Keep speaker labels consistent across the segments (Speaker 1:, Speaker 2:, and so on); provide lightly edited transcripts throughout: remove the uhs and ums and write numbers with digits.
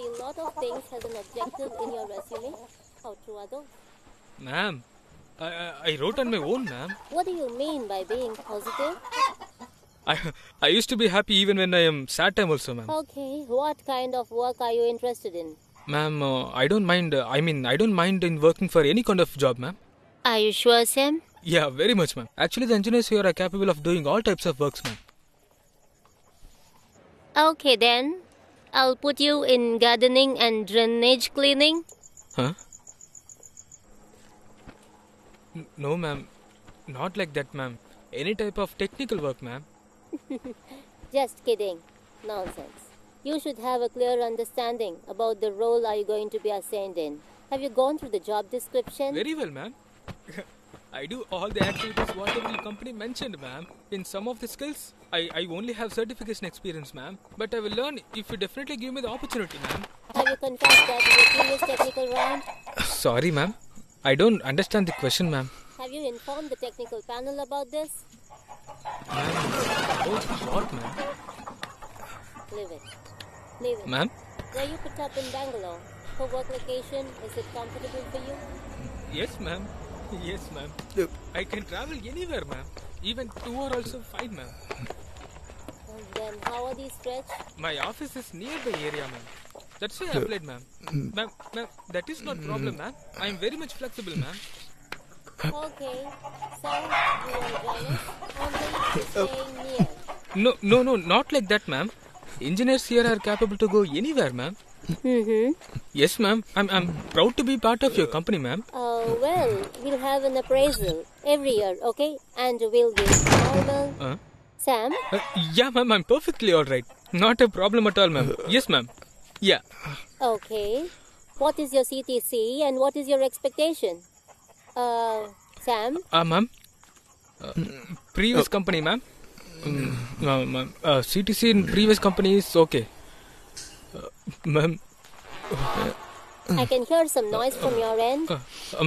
Speaker 1: see a lot of things as an objective in your resume. How true are those?
Speaker 2: Ma'am, I wrote on my own, ma'am.
Speaker 1: What do you mean by being positive?
Speaker 2: I used to be happy even when I am sad time also, ma'am.
Speaker 1: Okay, what kind of work are you interested in?
Speaker 2: Ma'am, I don't mind. I don't mind in working for any kind of job, ma'am.
Speaker 1: Are you sure, Sam?
Speaker 2: Yeah, very much, ma'am. Actually, the engineers here are capable of doing all types of works, ma'am.
Speaker 1: Okay then, I'll put you in gardening and drainage cleaning.
Speaker 2: Huh? No, ma'am. Not like that, ma'am. Any type of technical work, ma'am.
Speaker 1: Just kidding. Nonsense. You should have a clear understanding about the role are you going to be assigned in. Have you gone through the job description?
Speaker 2: Very well, ma'am. I do all the activities whatever the company mentioned, ma'am. In some of the skills, I only have certification experience, ma'am. But I will learn if you definitely give me the opportunity, ma'am.
Speaker 1: Have you confessed that in your previous technical round?
Speaker 2: Sorry, ma'am. I don't understand the question, ma'am.
Speaker 1: Have you informed the technical panel about this?
Speaker 2: Oh, what, ma'am?
Speaker 1: Leave it. Leave it.
Speaker 2: Ma'am?
Speaker 1: Were you put up in Bangalore? For work location, is it comfortable for you?
Speaker 2: Yes, ma'am. Yes, ma'am. I can travel anywhere, ma'am. Even 2 are also fine, ma'am.
Speaker 1: And then how are these stretched?
Speaker 2: My office is near the area, ma'am. That's why I applied, ma'am. Ma'am, that is not problem, ma'am. I am very much flexible, ma'am.
Speaker 1: Okay. So, you will join us? Only staying near.
Speaker 2: No, not like that, ma'am. Engineers here are capable to go anywhere, ma'am.
Speaker 1: Mm-hmm.
Speaker 2: Yes, ma'am. I'm proud to be part of your company, ma'am.
Speaker 1: Well, we'll have an appraisal every year, okay? And we'll give normal. Sam?
Speaker 2: Yeah, ma'am. I'm perfectly all right. Not a problem at all, ma'am. Yes, ma'am. Yeah.
Speaker 1: Okay. What is your CTC and what is your expectation? Sam?
Speaker 2: Ma'am. Previous company, ma'am. Ma'am. CTC in previous company is okay. Ma'am.
Speaker 1: I can hear some noise from your end.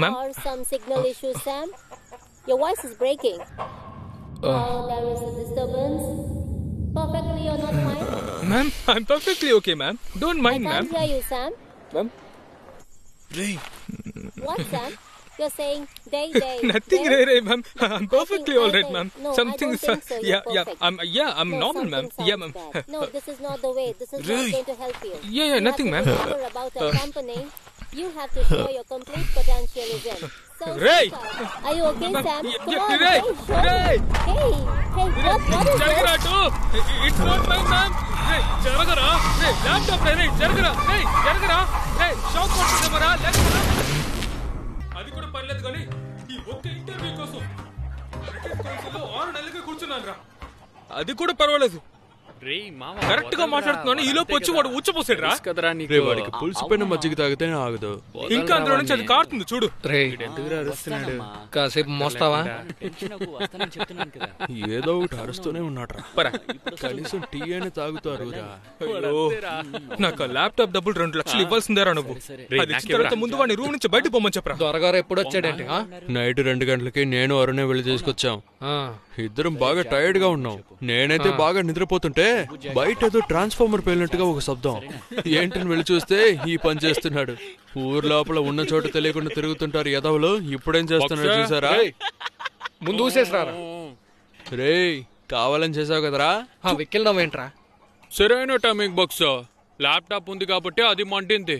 Speaker 2: Ma'am.
Speaker 1: Or some signal issues, Sam. Your voice is breaking. There is a disturbance. Perfectly or not fine?
Speaker 2: Ma'am, I'm perfectly okay, ma'am. Don't mind, ma'am.
Speaker 1: I can't hear you, Sam.
Speaker 2: Ma'am.
Speaker 1: What, Sam? You're saying day.
Speaker 2: Nothing, Ray, ma'am. I'm perfectly all right, ma'am.
Speaker 1: No,
Speaker 2: Something
Speaker 1: I don't think so. You're perfect.
Speaker 2: I'm
Speaker 1: No,
Speaker 2: normal, ma'am.
Speaker 1: something
Speaker 2: Yeah,
Speaker 1: sounds
Speaker 2: ma'am.
Speaker 1: bad. No, this is not the way. This is not going to help you.
Speaker 2: Yeah, nothing, ma'am.
Speaker 1: You have to remember about our company. You have to show your complete potentialism. So,
Speaker 2: Ray!
Speaker 1: Are you okay, Sam? Come on,
Speaker 2: Ray!
Speaker 1: show me.
Speaker 2: Ray!
Speaker 1: Hey, what is
Speaker 2: Jaragara,
Speaker 1: this?
Speaker 2: too! It's not mine, ma'am! Hey, Jaragara! Hey, laptop, Ray! Jaragara! Hey, Jaragara! Hey, shock కొట్టుదేమరా? లేకపోతే అది కూడా పర్లేదు కానీ ఈ ఒక్క interview కోసం British కౌన్సిల్లో 6 నెలలుగా కూర్చున్నాను రా. అది కూడా పర్వాలేదు. కరెక్ట్ గా మాట్లాడుతున్నాను ఈ లోపు వచ్చి వాడు ఊచపోసాడు రా.
Speaker 3: వాడికి పులిసిపోయిన మజ్జిగ తాగితేనే ఆగదు.
Speaker 2: ఇంకా అందులో నుంచి అది కారుతుంది చూడు.
Speaker 4: కాసేపు మోస్తావా?
Speaker 3: ఏదో ఒకటి అరుస్తూనే ఉన్నాడు రా. కనీసం టీ అయినా తాగుతారు రా.
Speaker 2: నాకు ల్యాప్టాప్ డబ్బులు 2 లక్షలు ఇవ్వాల్సిందేరా నువ్వు. అది ఇచ్చిన తర్వాత ముందు వాడిని రూమ్ నుంచి బయట పోమని చెప్పరా.
Speaker 4: త్వరగారు ఎప్పుడు వచ్చాడంటే
Speaker 3: నైట్ 2 గంటలకి నేను అరుణే వెళ్ళి తీసుకొచ్చాం. ఇద్దరం బాగా టైర్డ్ గా ఉన్నాం. నేనైతే బాగా నిద్రపోతుంటే బయట ఏదో ట్రాన్స్ఫార్మర్ పేలినట్టుగా ఒక శబ్దం. ఏంటని వెళ్ళి చూస్తే ఈ పని చేస్తున్నాడు. ఊరు లోపల ఉన్న చోట తెలియకుండా తిరుగుతుంటారు యదవులు. ఇప్పుడేం చేస్తున్నాడు చూసారా?
Speaker 4: ముందు ఊసేసరా.
Speaker 3: రే కావాలని చేసావు కదరా.
Speaker 4: వెక్కిల్దాం ఏంట్రా?
Speaker 3: సరైన టైమింగ్ బాక్స్. ల్యాప్టాప్ ఉంది కాబట్టి అది మంటింది.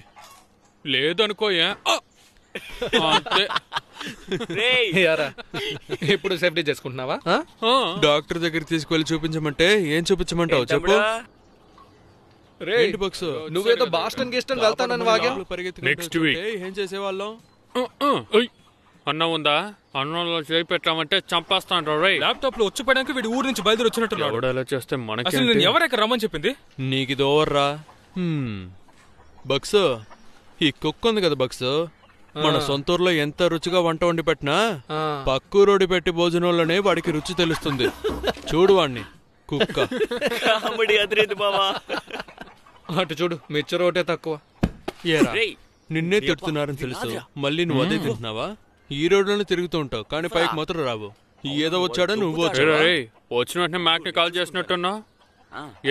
Speaker 3: లేదనుకో
Speaker 4: ఇప్పుడు సేఫ్టీ చేసుకుంటున్నావా?
Speaker 3: డాక్టర్ దగ్గర తీసుకువెళ్ళి చూపించమంటే ఏం చూపించమంటావు చెప్పు.
Speaker 4: నువ్వేదో బాస్టన్ గీస్టన్ వెళ్తానని వాగా.
Speaker 3: నెక్స్ట్ వీక్ ఏం చేసేవాళ్ళం?
Speaker 5: అన్నం ఉందా? అన్నంలో చేయి పెట్టామంటే చంపేస్తాను.
Speaker 2: ల్యాప్టాప్ లో వచ్చిపోయడానికి వీడి ఊరు నుంచి బయలుదేరి వచ్చినట్టున్నాడు.
Speaker 5: ఎలా చేస్తే మనకి
Speaker 2: అసలు నేను ఎవరెక్కడ రమ్మని చెప్పింది?
Speaker 3: నీకు ఇది ఓవర్రా. బక్స్ ఈ కుక్క ఉంది కదా బక్స్, మన సొంతూరులో ఎంత రుచిగా వంట వండి పెట్టినా పక్కూరోడి పెట్టి భోజనంలోనే వాడికి రుచి తెలుస్తుంది. చూడు వాడిని కుక్క.
Speaker 4: అటు చూడు మిచ్చర్ ఒకటే తక్కువ.
Speaker 3: నిన్నే తిడుతున్నారని తెలుసు, మళ్ళీ నువ్వు అదే తింటున్నావా? ఈ రోడ్లోనే తిరుగుతూ ఉంటావు కానీ పైకి మాత్రం రావు. ఏదో వచ్చాడో నువ్వు
Speaker 5: వచ్చిన వెంటనే మ్యాక్ ని కాల్ చేసినట్టున్నా.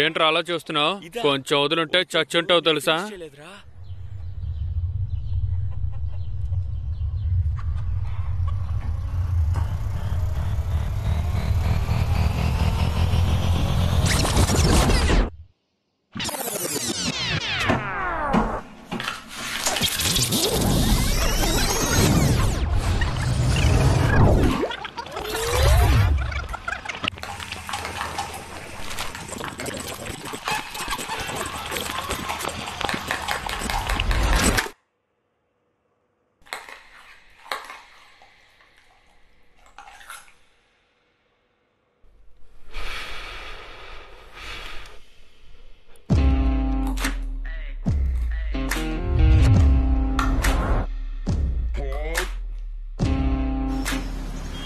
Speaker 5: ఏంట్రా అలా చూస్తున్నావు? కొంచెం వదులుంటే చచ్చుంటావు తెలుసా?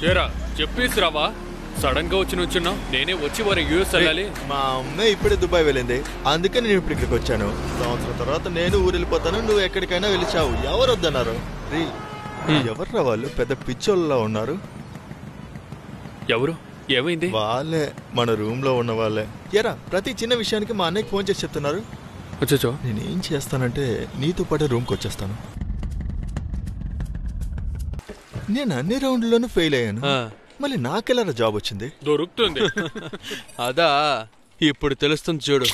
Speaker 5: ఏరా చెప్పేసి రావా? సడన్ గా వచ్చి నుంచున్నావు. నేనే వచ్చి వారి యూఎస్ వెళ్ళాలి.
Speaker 6: మా అమ్మాయి ఇప్పుడే దుబాయ్ వెళ్ళింది, అందుకే నేను ఇప్పుడు ఇక్కడికి వచ్చాను. సంవత్సరం తర్వాత నేను ఊరు వెళ్ళిపోతాను, నువ్వు ఎక్కడికైనా వెళ్ళిచావు. ఎవరు వద్దన్నారు? ఎవర్రా వాళ్ళు? పెద్ద పిచ్చోళ్ళలా ఉన్నారు.
Speaker 5: ఎవరు? ఏమైంది?
Speaker 6: వాళ్ళే, మన రూమ్ లో ఉన్న వాళ్ళే. ఎరా ప్రతి చిన్న విషయానికి మా అన్నయ్యకి ఫోన్ చేసి చెప్తున్నారు.
Speaker 5: వచ్చో
Speaker 6: నేనేం చేస్తానంటే నీతో పాటే రూమ్కి వచ్చేస్తాను. నేను అన్ని రౌండ్లోనూ ఫెయిల్ అయ్యాను, మళ్ళీ నాకెలా జాబ్ వచ్చింది?
Speaker 5: దొరుకుతుంది.
Speaker 3: అదా ఇప్పుడు తెలుస్తుంది చూడు.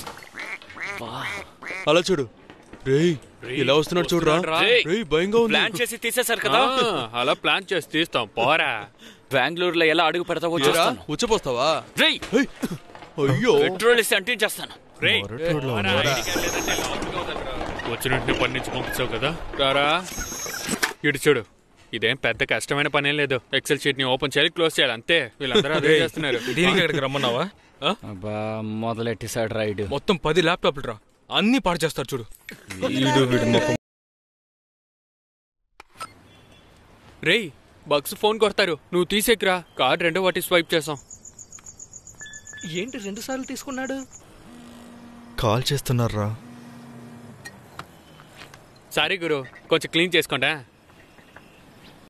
Speaker 3: అలా చూడు రేయ్, ఇలా వస్తున్నాడు చూడరా. రేయ్ భయంగా ఉంది.
Speaker 7: ప్లాన్ చేసి తీసేశారు కదా.
Speaker 5: అలా ప్లాన్ చేసి తీస్తాం. పోరా.
Speaker 7: బెంగళూరులో ఎలా అడుగు పెడతావో
Speaker 3: ఉచ్చపోస్తావా?
Speaker 6: అయ్యో
Speaker 7: పెట్రోల్ ఇస్తే అంటించేస్తాను.
Speaker 5: వచ్చినట్టు పని నుంచి పంపించావు కదా. రారా ఇటు చూడు. ఇదేం పెద్ద కష్టమైన పనేం లేదు. ఎక్సెల్ షీట్ ని ఓపెన్ చేయాలి, క్లోజ్ చేయాలి, అంతే. వీళ్ళందరూ అదే చేస్తున్నారు.
Speaker 4: దీనికి ఎక్కడికి రమ్మన్నావా?
Speaker 7: మొదలెట్టేసాడు రైడ్.
Speaker 4: మొత్తం 10 ల్యాప్టాప్లు రా, అన్ని పాడు చేస్తారు చూడు.
Speaker 5: రేయ్ బగ్స్ ఫోన్ కొడతారు, నువ్వు తీసేకిరా. కార్డ్ 2వ వాటి స్వైప్ చేసాం.
Speaker 4: ఏంటి 2 సార్లు తీసుకున్నాడు?
Speaker 6: కాల్ చేస్తున్నారా?
Speaker 5: సారీ గురు, కొంచెం క్లీన్ చేసుకోండి.